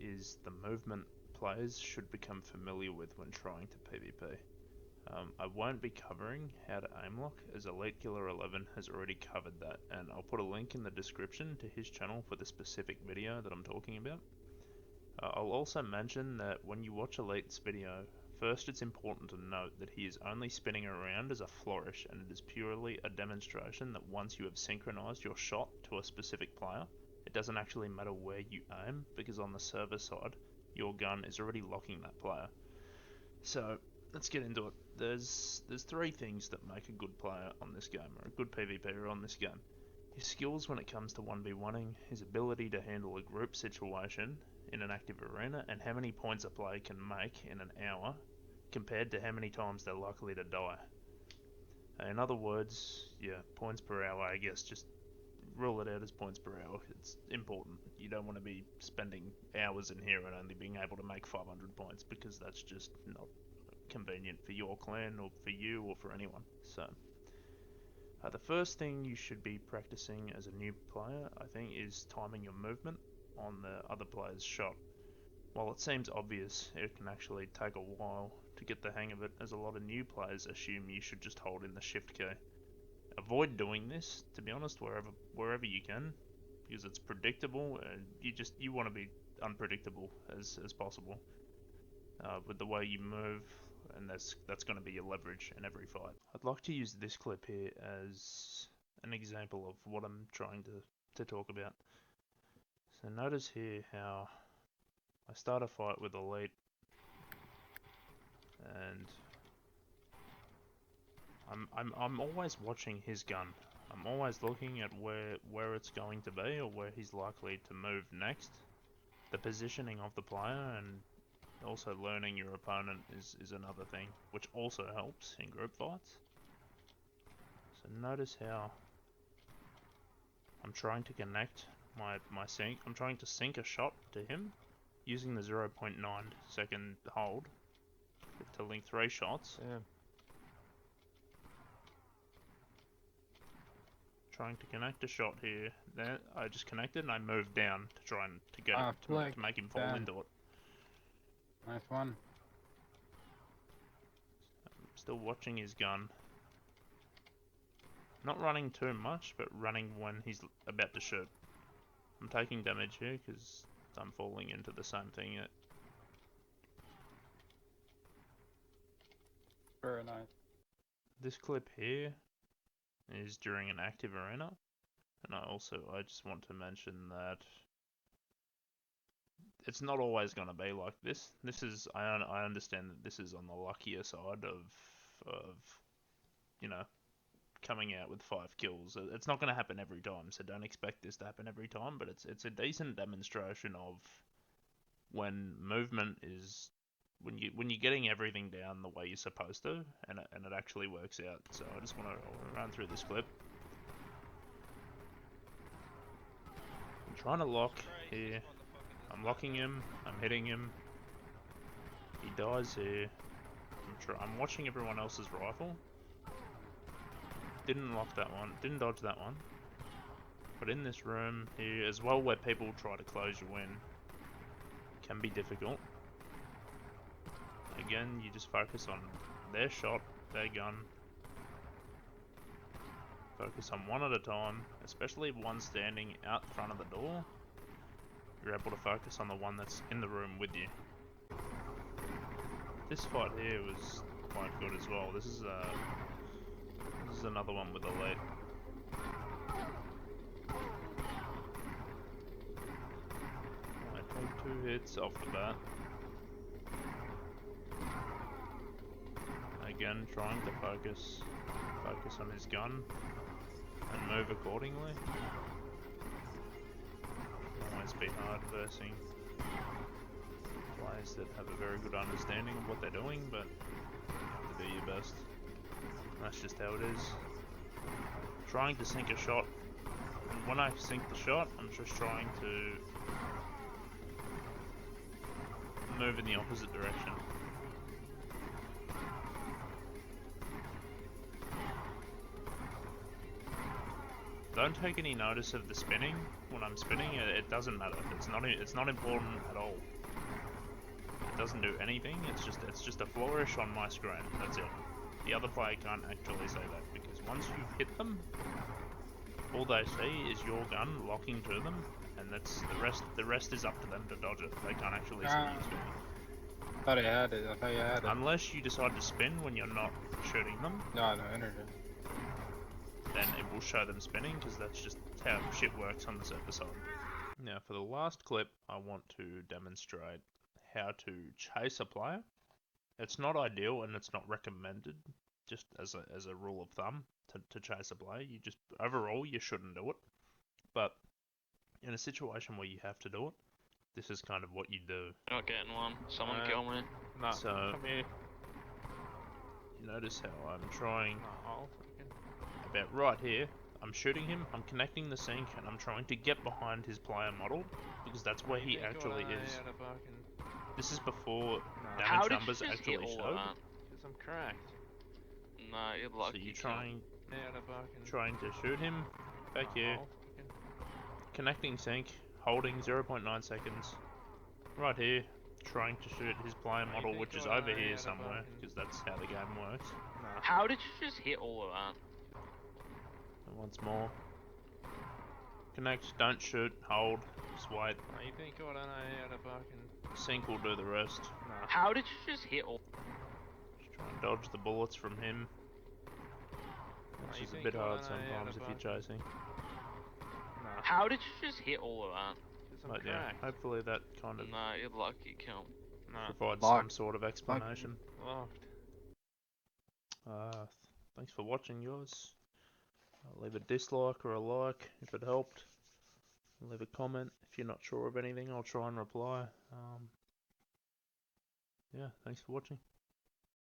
say is the movement players should become familiar with when trying to PvP. I won't be covering how to aim lock, as Elite Killer 11 has already covered that, and I'll put a link in the description to his channel for the specific video that I'm talking about. I'll also mention that when you watch Elite's video, first it's important to note that he is only spinning around as a flourish, and it is purely a demonstration that once you have synchronized your shot to a specific player, it doesn't actually matter where you aim, because on the server side, your gun is already locking that player. So, let's get into it. There's three things that make a good player on this game, or a good PvPer on this game. His skills when it comes to 1v1ing, his ability to handle a group situation in an active arena, and how many points a player can make in an hour compared to how many times they're likely to die. In other words, yeah, points per hour, I guess, just rule it out as points per hour. It's important. You don't want to be spending hours in here and only being able to make 500 points, because that's just not convenient for your clan or for you or for anyone. So, the first thing you should be practicing as a new player, I think, is timing your movement on the other player's shot. While it seems obvious, it can actually take a while to get the hang of it, as a lot of new players assume you should just hold in the shift key. Avoid doing this, to be honest, wherever you can, because it's predictable, and you want to be unpredictable as possible with the way you move, and that's going to be your leverage in every fight. I'd like to use this clip here as an example of what I'm trying to talk about. So notice here how I start a fight with Elite, and I'm always watching his gun. I'm always looking at where it's going to be, or where he's likely to move next. The positioning of the player, and also learning your opponent is another thing, which also helps in group fights. So notice how I'm trying to connect my sync. I'm trying to sync a shot to him using the 0.9 second hold to link 3 shots. Yeah. Trying to connect a shot here. Then I just connected and I moved down to try and to get it, to make him fall into it. Nice one. I'm still watching his gun. Not running too much, but running when he's about to shoot. I'm taking damage here because I'm falling into the same thing. Very nice. This clip here is during an active arena, and I just want to mention that it's not always going to be like this. I understand that this is on the luckier side of you know, coming out with 5 kills. It's not going to happen every time, so don't expect this to happen every time, but it's a decent demonstration of when movement is when you're getting everything down the way you're supposed to, and it actually works out. So I just want to run through this clip. I'm trying to lock here. I'm locking him. I'm hitting him. He dies here. I'm watching everyone else's rifle. Didn't lock that one. Didn't dodge that one. But in this room here as well, where people try to close you in, can be difficult. Again, you just focus on their shot, their gun. Focus on one at a time, especially if one's standing out front of the door. You're able to focus on the one that's in the room with you. This fight here was quite good as well. This is another one with Elite. I take 2 hits off the bat. Again, trying to focus on his gun and move accordingly. Always be hard versing players that have a very good understanding of what they're doing, but you have to do your best. That's just how it is. Trying to sink a shot, and when I sink the shot, I'm just trying to move in the opposite direction. don't take any notice of the spinning when I'm spinning. It doesn't matter. It's not important at all. It doesn't do anything. It's just a flourish on my screen. That's it. The other player can't actually say that because once you've hit them, all they see is your gun locking to them, and that's the rest. The rest is up to them to dodge it. They can't actually see you spinning. I thought I had it. I thought you had it. Unless you decide to spin when you're not shooting them, No, energy. then it will show them spinning because that's just how shit works on this episode. Now, for the last clip, I want to demonstrate how to chase a player. It's not ideal and it's not recommended, just as a rule of thumb, to chase a player. Overall, you shouldn't do it. But in a situation where you have to do it, this is kind of what you do. Not getting one. Someone kill me. No, So- come here. You notice how I'm trying No, I'll freaking... about right here. I'm shooting him, I'm connecting the sync, and I'm trying to get behind his player model, because that's where he actually is. This is before damage How did you numbers just actually hit all showed. of that? Because I'm cracked. No, you're So lucky. you're Cam. trying to shoot him, back here, I'll freaking... connecting sync, holding 0.9 seconds, right here, trying to shoot his player you model, think which is you're over way here out of somewhere, fucking- because that's how the game works. Nah. How did you just hit all of that? And once more, connect, don't shoot, hold, just wait, Nah, you think I don't know how to fucking... sync will do the rest. Nah. How did you just hit all? Just try and dodge the bullets from him. Which you is a think bit I hard don't know how sometimes to if you're chasing. Nah. How did you just hit all of that? Because I'm But yeah, cracked. hopefully that kind of No, you're lucky, Cam. Nah. provides some Locked. sort of explanation. Locked. Thanks for watching, guys. Leave a dislike or a like if it helped. Leave a comment if you're not sure of anything. I'll try and reply. Yeah, thanks for watching.